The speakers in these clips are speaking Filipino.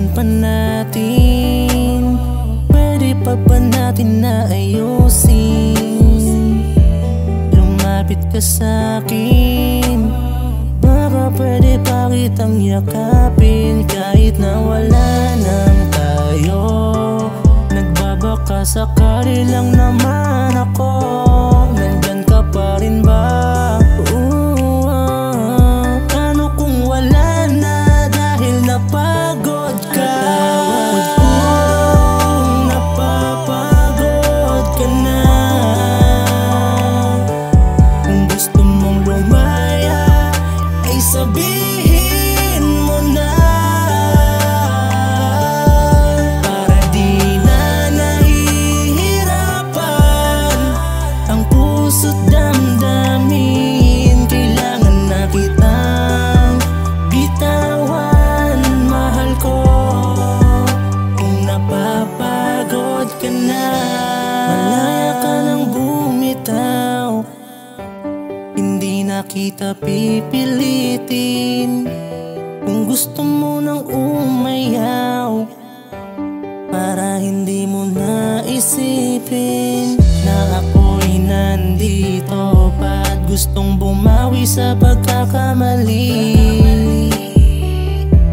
Napag-usapan pa natin, pwede pa ba natin na ayusin? Lumapit ka sa'kin, baka pwede pa kitang yakapin. Kahit na wala nang tayo, nagbabaka sakali lang naman ako. Nandyan ka pa rin ba? Paano kung wala na dahil napagod ka? Napapagod ka na. Kung gusto mong lumaya ay sabihin mo na, para di na nahihirapan ang puso't damdamin. Kailangan na kitang bitawan, mahal ko. Kung napapagod ka na, malaya ka nang bumitaw. Hindi na kita pipilitin. Kung gusto mo nang umayaw, para hindi mo na isipin na ako'y nandito pa at gustong bumawi sa pagkakamali.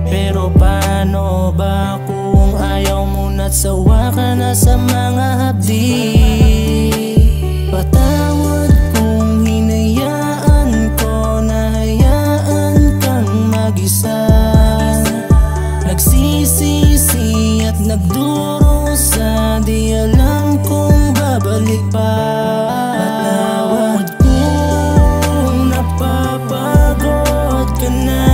Pero paano ba kung ayaw mo na't sawa ka na sa mga hapdi? Patawad kung hinayaan ko na hayaan kang mag-isa. Nagsisisi at nagdurusa, di alam kung babalik pa. Patawad kung napapagod ka na.